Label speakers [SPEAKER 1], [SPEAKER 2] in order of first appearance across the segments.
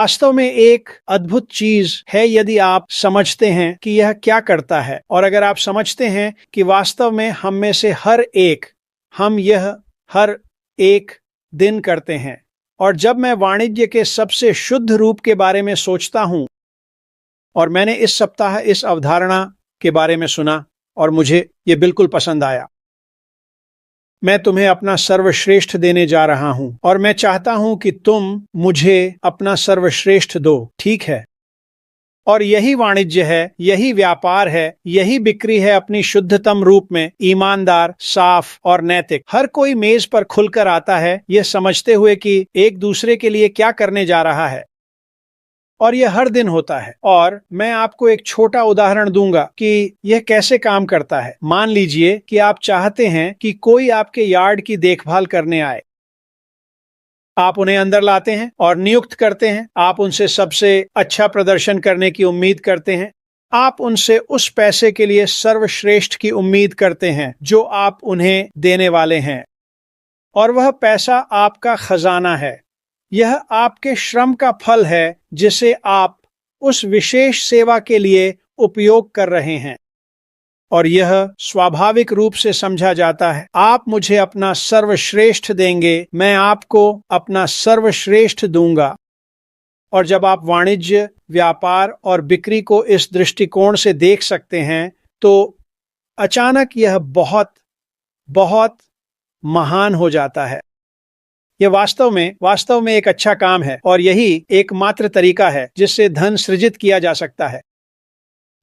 [SPEAKER 1] वास्तव में एक अद्भुत चीज है यदि आप समझते हैं कि यह क्या करता है, और अगर आप समझते हैं कि वास्तव में हम में से हम यह हर एक दिन करते हैं। और जब मैं वाणिज्य के सबसे शुद्ध रूप के बारे में सोचता हूं, और मैंने इस सप्ताह इस अवधारणा के बारे में सुना और मुझे यह बिल्कुल पसंद आया। मैं तुम्हें अपना सर्वश्रेष्ठ देने जा रहा हूं और मैं चाहता हूं कि तुम मुझे अपना सर्वश्रेष्ठ दो, ठीक है? और यही वाणिज्य है, यही व्यापार है, यही बिक्री है अपनी शुद्धतम रूप में, ईमानदार, साफ और नैतिक। हर कोई मेज पर खुलकर आता है यह समझते हुए कि एक दूसरे के लिए क्या करने जा रहा है, और यह हर दिन होता है। और मैं आपको एक छोटा उदाहरण दूंगा कि यह कैसे काम करता है। मान लीजिए कि आप चाहते हैं कि कोई आपके यार्ड की देखभाल करने आए। आप उन्हें अंदर लाते हैं और नियुक्त करते हैं। आप उनसे सबसे अच्छा प्रदर्शन करने की उम्मीद करते हैं। आप उनसे उस पैसे के लिए सर्वश्रेष्ठ की उम्मीद करते हैं जो आप उन्हें देने वाले हैं, और वह पैसा आपका खजाना है। यह आपके श्रम का फल है जिसे आप उस विशेष सेवा के लिए उपयोग कर रहे हैं, और यह स्वाभाविक रूप से समझा जाता है। आप मुझे अपना सर्वश्रेष्ठ देंगे, मैं आपको अपना सर्वश्रेष्ठ दूंगा। और जब आप वाणिज्य, व्यापार और बिक्री को इस दृष्टिकोण से देख सकते हैं तो अचानक यह बहुत बहुत महान हो जाता है। यह वास्तव में एक अच्छा काम है, और यही एकमात्र तरीका है जिससे धन सृजित किया जा सकता है।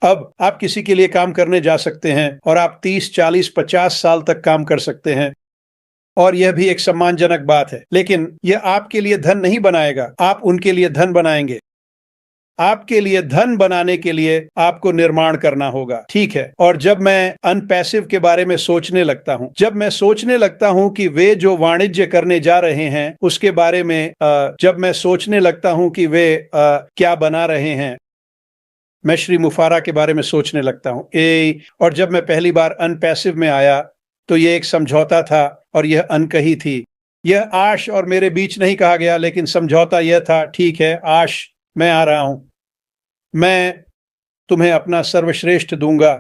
[SPEAKER 1] अब आप किसी के लिए काम करने जा सकते हैं और आप 30, 40, 50 साल तक काम कर सकते हैं, और यह भी एक सम्मानजनक बात है। लेकिन यह आपके लिए धन नहीं बनाएगा, आप उनके लिए धन बनाएंगे। आपके लिए धन बनाने के लिए आपको निर्माण करना होगा, ठीक है? और जब मैं अनपैसिव के बारे में सोचने लगता हूं, जब मैं सोचने लगता हूं कि वे जो वाणिज्य करने जा रहे हैं उसके बारे में, जब मैं सोचने लगता हूं कि वे क्या बना रहे हैं, मैं श्री मुफारा के बारे में सोचने लगता हूं। और जब मैं पहली बार अनपैसिव में आया तो यह एक समझौता था और यह अनकही थी। यह आश और मेरे बीच नहीं कहा गया, लेकिन समझौता यह था, ठीक है आश, मैं आ रहा हूं, मैं तुम्हें अपना सर्वश्रेष्ठ दूंगा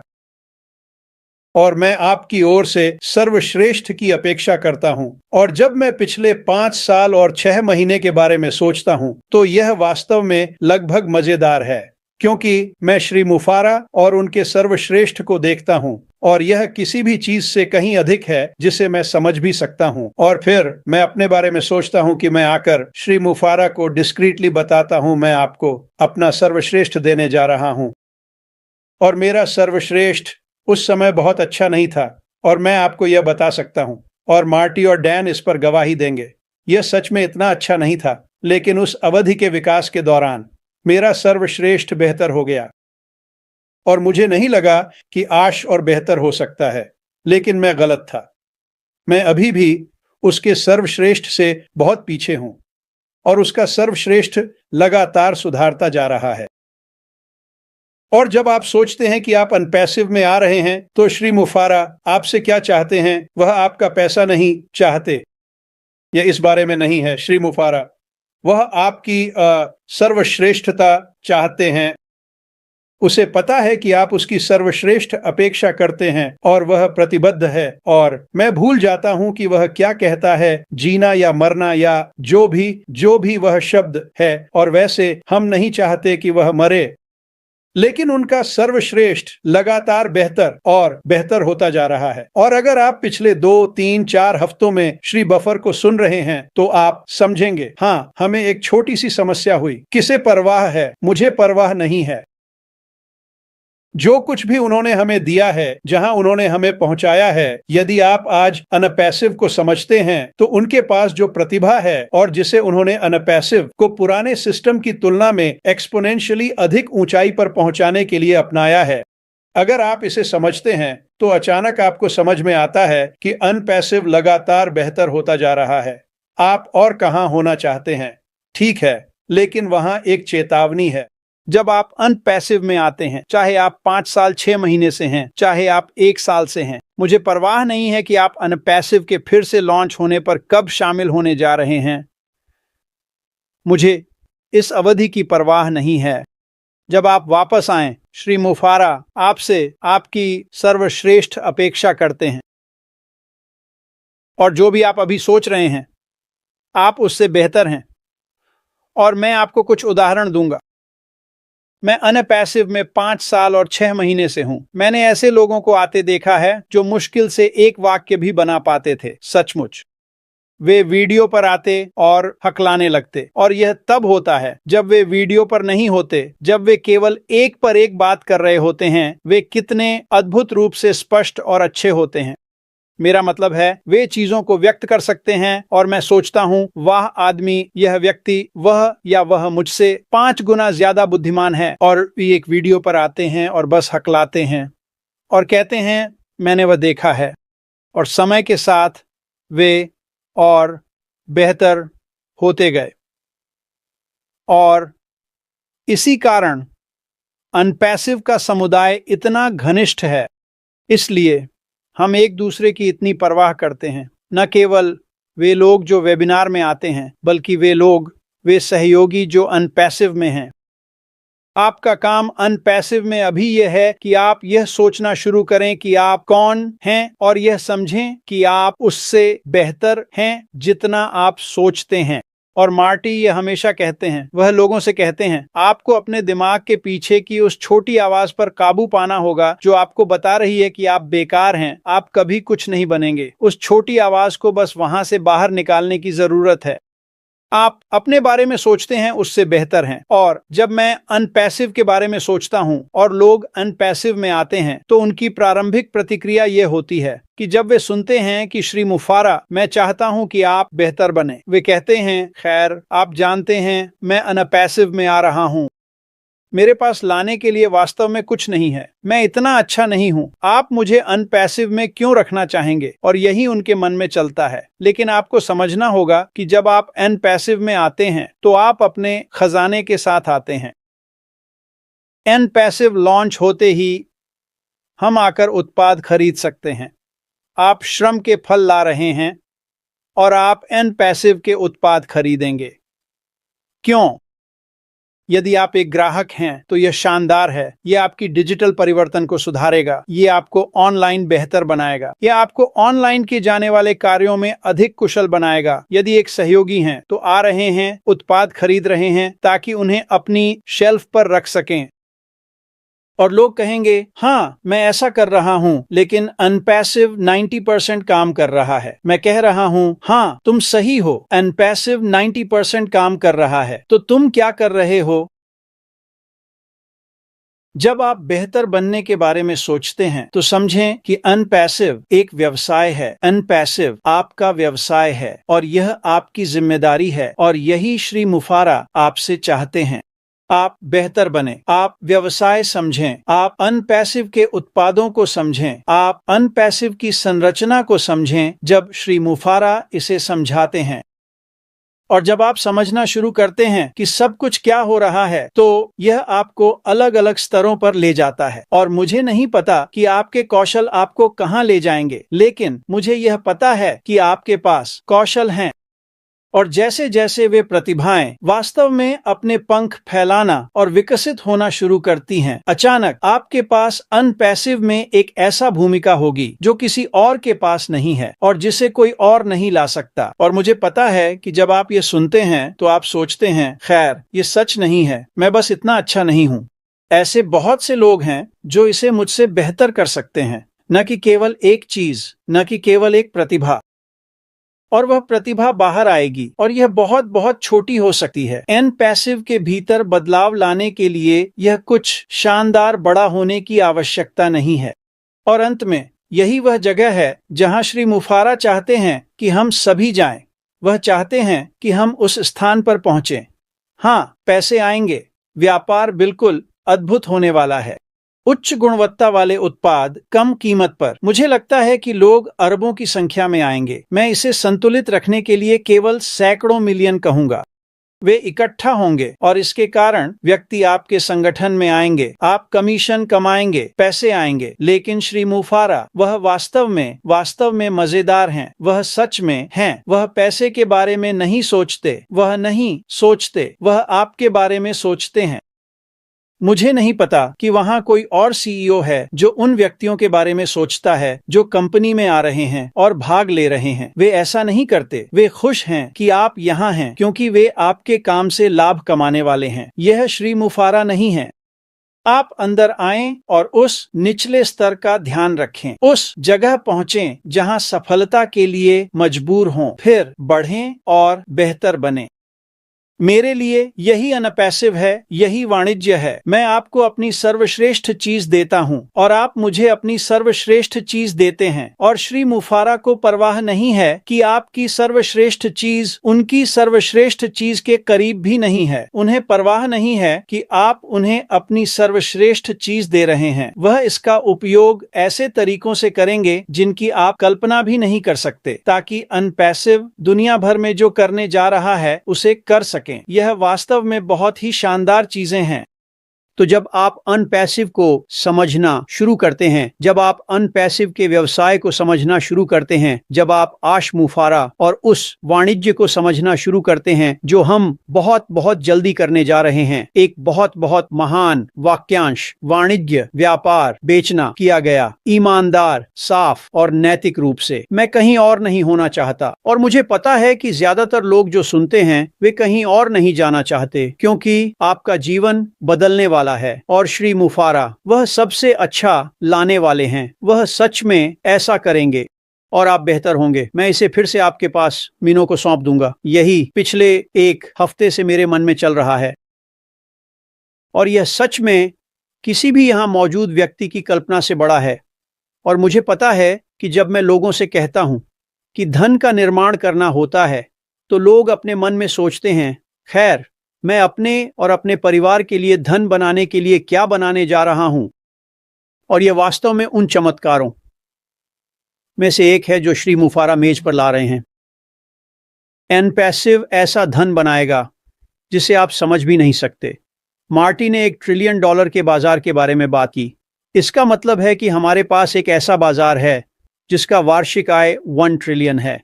[SPEAKER 1] और मैं आपकी ओर से सर्वश्रेष्ठ की अपेक्षा करता हूं। और जब मैं पिछले 5 साल और 6 महीने के बारे में सोचता हूं तो यह वास्तव में लगभग मजेदार है, क्योंकि मैं श्री मुफारा और उनके सर्वश्रेष्ठ को देखता हूं, और यह किसी भी चीज से कहीं अधिक है जिसे मैं समझ भी सकता हूं। और फिर मैं अपने बारे में सोचता हूं कि मैं आकर श्री मुफारा को डिस्क्रीटली बताता हूं, मैं आपको अपना सर्वश्रेष्ठ देने जा रहा हूं। और मेरा सर्वश्रेष्ठ उस समय बहुत अच्छा नहीं था, और मैं आपको यह बता सकता हूं, और मार्टी और डैन इस पर गवाही देंगे। यह सच में इतना अच्छा नहीं था, लेकिन उस अवधि के विकास के दौरान मेरा सर्वश्रेष्ठ बेहतर हो गया, और मुझे नहीं लगा कि आश और बेहतर हो सकता है, लेकिन मैं गलत था। मैं अभी भी उसके सर्वश्रेष्ठ से बहुत पीछे हूं, और उसका सर्वश्रेष्ठ लगातार सुधारता जा रहा है। और जब आप सोचते हैं कि आप अनपैसिव में आ रहे हैं तो श्री मुफारा आपसे क्या चाहते हैं? वह आपका पैसा नहीं चाहते, यह इस बारे में नहीं है। श्री मुफारा वह आपकी सर्वश्रेष्ठता चाहते हैं। उसे पता है कि आप उसकी सर्वश्रेष्ठ अपेक्षा करते हैं और वह प्रतिबद्ध है, और मैं भूल जाता हूं कि वह क्या कहता है, जीना या मरना या जो भी वह शब्द है, और वैसे हम नहीं चाहते कि वह मरे, लेकिन उनका सर्वश्रेष्ठ लगातार बेहतर और बेहतर होता जा रहा है। और अगर आप पिछले 2, 3, 4 हफ्तों में श्री बफर को सुन रहे हैं तो आप समझेंगे, हाँ, हमें एक छोटी सी समस्या हुई। किसे परवाह है? मुझे परवाह नहीं है। जो कुछ भी उन्होंने हमें दिया है, जहां उन्होंने हमें पहुंचाया है, यदि आप आज अनपैसिव को समझते हैं तो उनके पास जो प्रतिभा है और जिसे उन्होंने अनपैसिव को पुराने सिस्टम की तुलना में एक्सपोनेंशियली अधिक ऊंचाई पर पहुंचाने के लिए अपनाया है, अगर आप इसे समझते हैं तो अचानक आपको समझ में आता है कि अनपैसिव लगातार बेहतर होता जा रहा है। आप और कहां होना चाहते हैं? ठीक है, लेकिन वहां एक चेतावनी है। जब आप अनपैसिव में आते हैं, चाहे आप 5 साल 6 महीने से हैं, चाहे आप 1 साल से हैं, मुझे परवाह नहीं है कि आप अनपैसिव के फिर से लॉन्च होने पर कब शामिल होने जा रहे हैं। मुझे इस अवधि की परवाह नहीं है। जब आप वापस आएं, श्री मुफारा आपसे आपकी सर्वश्रेष्ठ अपेक्षा करते हैं और जो भी आप अभी सोच रहे हैं आप उससे बेहतर हैं। और मैं आपको कुछ उदाहरण दूंगा। मैं अनपैसिव में 5 साल और 6 महीने से हूं। मैंने ऐसे लोगों को आते देखा है जो मुश्किल से एक वाक्य भी बना पाते थे। सचमुच वे वीडियो पर आते और हकलाने लगते, और यह तब होता है जब वे वीडियो पर नहीं होते, जब वे केवल एक पर एक बात कर रहे होते हैं। वे कितने अद्भुत रूप से स्पष्ट और अच्छे होते हैं। मेरा मतलब है वे चीजों को व्यक्त कर सकते हैं और मैं सोचता हूं, वाह आदमी, यह व्यक्ति, वह या वह मुझसे 5 गुना ज्यादा बुद्धिमान है। और वे एक वीडियो पर आते हैं और बस हकलाते हैं और कहते हैं मैंने वह देखा है। और समय के साथ वे और बेहतर होते गए। और इसी कारण अनपैसिव का समुदाय इतना घनिष्ठ है। इसलिए हम एक दूसरे की इतनी परवाह करते हैं। न केवल वे लोग जो वेबिनार में आते हैं, बल्कि वे सहयोगी जो अनपैसिव में हैं। आपका काम अनपैसिव में अभी यह है कि आप यह सोचना शुरू करें कि आप कौन हैं और यह समझें कि आप उससे बेहतर हैं जितना आप सोचते हैं। और मार्टी ये हमेशा कहते हैं, वह लोगों से कहते हैं, आपको अपने दिमाग के पीछे की उस छोटी आवाज पर काबू पाना होगा जो आपको बता रही है कि आप बेकार हैं, आप कभी कुछ नहीं बनेंगे। उस छोटी आवाज को बस वहां से बाहर निकालने की जरूरत है। आप अपने बारे में सोचते हैं उससे बेहतर हैं। और जब मैं अनपैसिव के बारे में सोचता हूं और लोग अनपैसिव में आते हैं तो उनकी प्रारंभिक प्रतिक्रिया यह होती है कि जब वे सुनते हैं कि श्री मुफारा, मैं चाहता हूं कि आप बेहतर बने, वे कहते हैं, खैर आप जानते हैं मैं अनपैसिव में आ रहा हूं, मेरे पास लाने के लिए वास्तव में कुछ नहीं है, मैं इतना अच्छा नहीं हूं, आप मुझे अनपैसिव में क्यों रखना चाहेंगे। और यही उनके मन में चलता है। लेकिन आपको समझना होगा कि जब आप अनपैसिव में आते हैं तो आप अपने खजाने के साथ आते हैं। अनपैसिव लॉन्च होते ही हम आकर उत्पाद खरीद सकते हैं। आप श्रम के फल ला रहे हैं और आप अनपैसिव के उत्पाद खरीदेंगे। क्यों? यदि आप एक ग्राहक हैं तो यह शानदार है। यह आपकी डिजिटल परिवर्तन को सुधारेगा, यह आपको ऑनलाइन बेहतर बनाएगा, यह आपको ऑनलाइन किए जाने वाले कार्यों में अधिक कुशल बनाएगा। यदि एक सहयोगी हैं तो आ रहे हैं, उत्पाद खरीद रहे हैं ताकि उन्हें अपनी शेल्फ पर रख सकें। और लोग कहेंगे, हाँ मैं ऐसा कर रहा हूँ, लेकिन अनपैसिव 90% काम कर रहा है। मैं कह रहा हूँ, हाँ तुम सही हो, अनपैसिव 90% काम कर रहा है, तो तुम क्या कर रहे हो? जब आप बेहतर बनने के बारे में सोचते हैं तो समझें कि अनपैसिव एक व्यवसाय है। अनपैसिव आपका व्यवसाय है और यह आपकी जिम्मेदारी है, और यही श्री मुफारा आपसे चाहते हैं। आप बेहतर बने, आप व्यवसाय समझें, आप अनपैसिव के उत्पादों को समझें, आप अनपैसिव की संरचना को समझें जब श्री मुफारा इसे समझाते हैं। और जब आप समझना शुरू करते हैं कि सब कुछ क्या हो रहा है तो यह आपको अलग अलग स्तरों पर ले जाता है। और मुझे नहीं पता कि आपके कौशल आपको कहां ले जाएंगे, लेकिन मुझे यह पता है कि आपके पास कौशल हैं। और जैसे जैसे वे प्रतिभाएं वास्तव में अपने पंख फैलाना और विकसित होना शुरू करती हैं, अचानक आपके पास अनपैसिव में एक ऐसा भूमिका होगी जो किसी और के पास नहीं है और जिसे कोई और नहीं ला सकता। और मुझे पता है कि जब आप ये सुनते हैं तो आप सोचते हैं, खैर ये सच नहीं है, मैं बस इतना अच्छा नहीं हूँ। ऐसे बहुत से लोग हैं जो इसे मुझसे बेहतर कर सकते हैं, न कि केवल एक चीज, न कि केवल एक प्रतिभा। और वह प्रतिभा बाहर आएगी और यह बहुत बहुत छोटी हो सकती है। अनपैसिव के भीतर बदलाव लाने के लिए यह कुछ शानदार बड़ा होने की आवश्यकता नहीं है। और अंत में यही वह जगह है जहां श्री मुफारा चाहते हैं कि हम सभी जाएं। वह चाहते हैं कि हम उस स्थान पर पहुंचें। हाँ, पैसे आएंगे, व्यापार बिल्कुल अद्भुत होने वाला है, उच्च गुणवत्ता वाले उत्पाद कम कीमत पर। मुझे लगता है कि लोग अरबों की संख्या में आएंगे। मैं इसे संतुलित रखने के लिए केवल सैकड़ों मिलियन कहूंगा। वे इकट्ठा होंगे और इसके कारण व्यक्ति आपके संगठन में आएंगे, आप कमीशन कमाएंगे, पैसे आएंगे। लेकिन श्री मुफारा वह वास्तव में मजेदार हैं, वह सच में हैं, वह पैसे के बारे में नहीं सोचते, वह आपके बारे में सोचते हैं। मुझे नहीं पता कि वहां कोई और सीईओ है जो उन व्यक्तियों के बारे में सोचता है जो कंपनी में आ रहे हैं और भाग ले रहे हैं। वे ऐसा नहीं करते। वे खुश हैं कि आप यहाँ हैं क्योंकि वे आपके काम से लाभ कमाने वाले हैं। यह श्री मुफारा नहीं है। आप अंदर आएं और उस निचले स्तर का ध्यान रखें, उस जगह पहुंचें जहां सफलता के लिए मजबूर हों, फिर बढ़ें और बेहतर बनें। मेरे लिए यही अनपैसिव है, यही वाणिज्य है। मैं आपको अपनी सर्वश्रेष्ठ चीज देता हूं और आप मुझे अपनी सर्वश्रेष्ठ चीज देते हैं। और श्री मुफारा को परवाह नहीं है कि आपकी सर्वश्रेष्ठ चीज उनकी सर्वश्रेष्ठ चीज के करीब भी नहीं है। उन्हें परवाह नहीं है कि आप उन्हें अपनी सर्वश्रेष्ठ चीज दे रहे हैं। वह इसका उपयोग ऐसे तरीकों से करेंगे जिनकी आप कल्पना भी नहीं कर सकते, ताकि अनपैसिव दुनिया भर में जो करने जा रहा है उसे कर सके। यह वास्तव में बहुत ही शानदार चीजें हैं। तो जब आप अनपैसिव को समझना शुरू करते हैं, जब आप अनपैसिव के व्यवसाय को समझना शुरू करते हैं, जब आप आश मुफारा और उस वाणिज्य को समझना शुरू करते हैं जो हम बहुत बहुत जल्दी करने जा रहे हैं, एक बहुत बहुत महान वाक्यांश, वाणिज्य व्यापार बेचना किया गया ईमानदार, साफ और नैतिक रूप से। मैं कहीं और नहीं होना चाहता और मुझे पता है कि ज्यादातर लोग जो सुनते हैं वे कहीं और नहीं जाना चाहते, क्योंकि आपका जीवन बदलने वाला है और श्री मुफारा वह सबसे अच्छा लाने वाले हैं। वह सच में ऐसा करेंगे और आप बेहतर होंगे। मैं इसे फिर से आपके पास मीनू को सौंप दूंगा। यही पिछले एक हफ्ते से मेरे मन में चल रहा है और यह सच में किसी भी यहां मौजूद व्यक्ति की कल्पना से बड़ा है। और मुझे पता है कि जब मैं लोगों से कहता हूं कि धन का निर्माण करना होता है तो लोग अपने मन में सोचते हैं, खैर मैं अपने और अपने परिवार के लिए धन बनाने के लिए क्या बनाने जा रहा हूं। और यह वास्तव में उन चमत्कारों में से एक है जो श्री मुफारा मेज पर ला रहे हैं। अनपैसिव ऐसा धन बनाएगा जिसे आप समझ भी नहीं सकते। मार्टी ने $1 ट्रिलियन के बाजार के बारे में बात की। इसका मतलब है कि हमारे पास एक ऐसा बाजार है जिसका वार्षिक आय 1 ट्रिलियन है,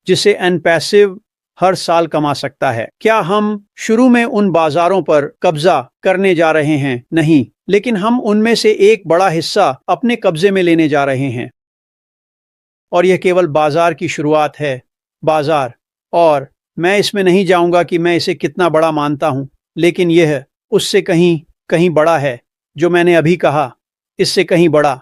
[SPEAKER 1] जिसे अनपैसिव हर साल कमा सकता है। क्या हम शुरू में उन बाजारों पर कब्जा करने जा रहे हैं? नहीं, लेकिन हम उनमें से एक बड़ा हिस्सा अपने कब्जे में लेने जा रहे हैं। और यह केवल बाजार की शुरुआत है। बाजार, और मैं इसमें नहीं जाऊंगा कि मैं इसे कितना बड़ा मानता हूं, लेकिन यह उससे कहीं कहीं बड़ा है। जो मैंने अभी कहा, इससे कहीं बड़ा।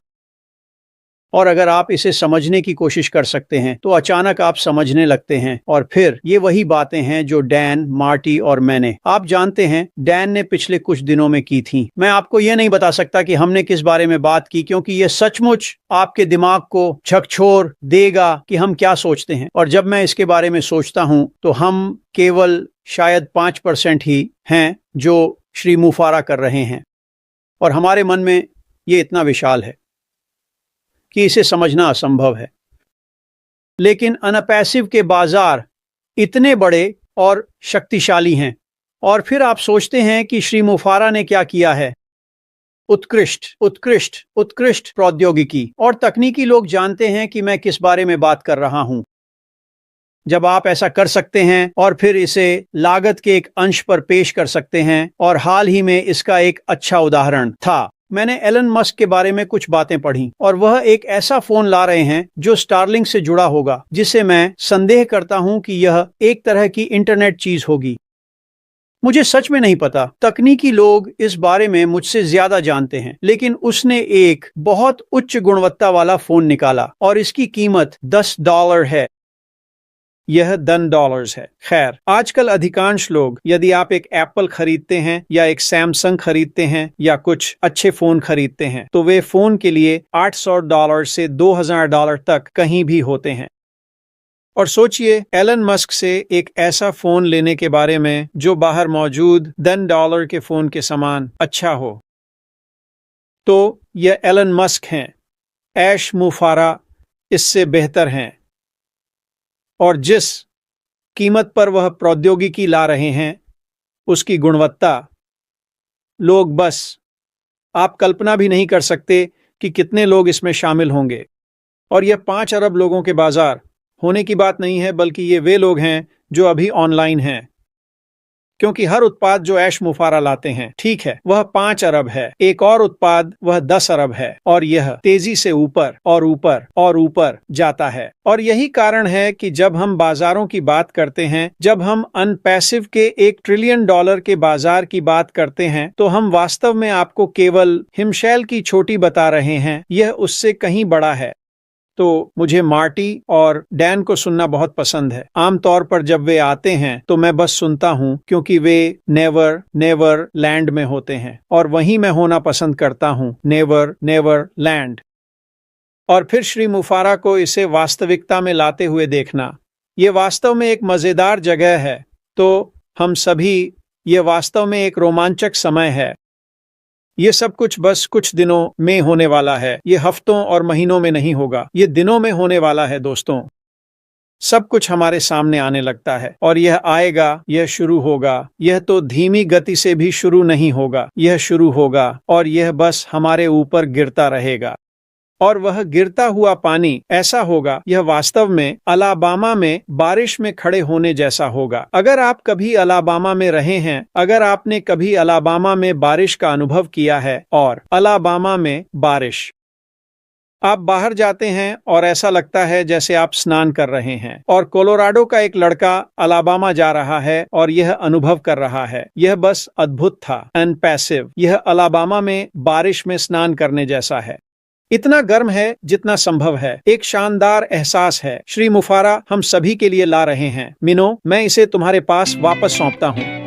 [SPEAKER 1] और अगर आप इसे समझने की कोशिश कर सकते हैं तो अचानक आप समझने लगते हैं। और फिर ये वही बातें हैं जो डैन, मार्टी और मैंने, आप जानते हैं, डैन ने पिछले कुछ दिनों में की थी। मैं आपको ये नहीं बता सकता कि हमने किस बारे में बात की, क्योंकि ये सचमुच आपके दिमाग को झकझोर देगा कि हम क्या सोचते हैं। और जब मैं इसके बारे में सोचता हूं तो हम केवल शायद 5% ही हैं जो श्री मुफारा कर रहे हैं। और हमारे मन में ये इतना विशाल है कि इसे समझना असंभव है। लेकिन अनपैसिव के बाजार इतने बड़े और शक्तिशाली हैं। और फिर आप सोचते हैं कि श्री मुफारा ने क्या किया है। उत्कृष्ट प्रौद्योगिकी और तकनीकी लोग जानते हैं कि मैं किस बारे में बात कर रहा हूं। जब आप ऐसा कर सकते हैं और फिर इसे लागत के एक अंश पर पेश कर सकते हैं, और हाल ही में इसका एक अच्छा उदाहरण था। मैंने एलन मस्क के बारे में कुछ बातें पढ़ी और वह एक ऐसा फोन ला रहे हैं जो स्टारलिंक से जुड़ा होगा, जिसे मैं संदेह करता हूं कि यह एक तरह की इंटरनेट चीज होगी। मुझे सच में नहीं पता, तकनीकी लोग इस बारे में मुझसे ज्यादा जानते हैं। लेकिन उसने एक बहुत उच्च गुणवत्ता वाला फोन निकाला और इसकी कीमत $10 है। यह $10 है। खैर, आजकल अधिकांश लोग, यदि आप एक एप्पल खरीदते हैं या एक सैमसंग खरीदते हैं या कुछ अच्छे फोन खरीदते हैं, तो वे फोन के लिए $800 से $2000 तक कहीं भी होते हैं। और सोचिए एलन मस्क से एक ऐसा फोन लेने के बारे में जो बाहर मौजूद $10 के फोन के समान अच्छा हो। तो यह एलन मस्क हैं। ऐश मुफारा इससे बेहतर हैं। और जिस कीमत पर वह प्रौद्योगिकी ला रहे हैं उसकी गुणवत्ता, लोग बस आप कल्पना भी नहीं कर सकते कि कितने लोग इसमें शामिल होंगे। और यह 5 अरब लोगों के बाजार होने की बात नहीं है, बल्कि ये वे लोग हैं जो अभी ऑनलाइन हैं, क्योंकि हर उत्पाद जो ऐश मुफारा लाते हैं, ठीक है, वह 5 अरब है। एक और उत्पाद वह 10 अरब है, और यह तेजी से ऊपर और ऊपर और ऊपर जाता है। और यही कारण है कि जब हम बाजारों की बात करते हैं, जब हम अनपैसिव के $1 ट्रिलियन के बाजार की बात करते हैं, तो हम वास्तव में आपको केवल हिमशैल की छोटी बता रहे हैं, यह उससे कहीं बड़ा है। तो मुझे मार्टी और डैन को सुनना बहुत पसंद है। आमतौर पर जब वे आते हैं तो मैं बस सुनता हूँ, क्योंकि वे नेवर लैंड में होते हैं, और वहीं मैं होना पसंद करता हूँ, नेवर लैंड। और फिर श्री मुफारा को इसे वास्तविकता में लाते हुए देखना, ये वास्तव में एक मजेदार जगह है। तो हम सभी, ये वास्तव में एक रोमांचक समय है। ये सब कुछ बस कुछ दिनों में होने वाला है, ये हफ्तों और महीनों में नहीं होगा, ये दिनों में होने वाला है दोस्तों। सब कुछ हमारे सामने आने लगता है, और यह आएगा, यह शुरू होगा। यह तो धीमी गति से भी शुरू नहीं होगा, यह शुरू होगा, और यह बस हमारे ऊपर गिरता रहेगा। और वह गिरता हुआ पानी ऐसा होगा, यह वास्तव में अलाबामा में बारिश में खड़े होने जैसा होगा। अगर आप कभी अलाबामा में रहे हैं, अगर आपने कभी अलाबामा में बारिश का अनुभव किया है, और अलाबामा में बारिश, आप बाहर जाते हैं और ऐसा लगता है जैसे आप स्नान कर रहे हैं। और कोलोराडो का एक लड़का अलाबामा जा रहा है और यह अनुभव कर रहा है, यह बस अद्भुत था, अनपैसिव। यह अलाबामा में बारिश में स्नान करने जैसा है, इतना गर्म है जितना संभव है, एक शानदार एहसास है। श्री मुफारा हम सभी के लिए ला रहे हैं। मिनो, मैं इसे तुम्हारे पास वापस सौंपता हूँ।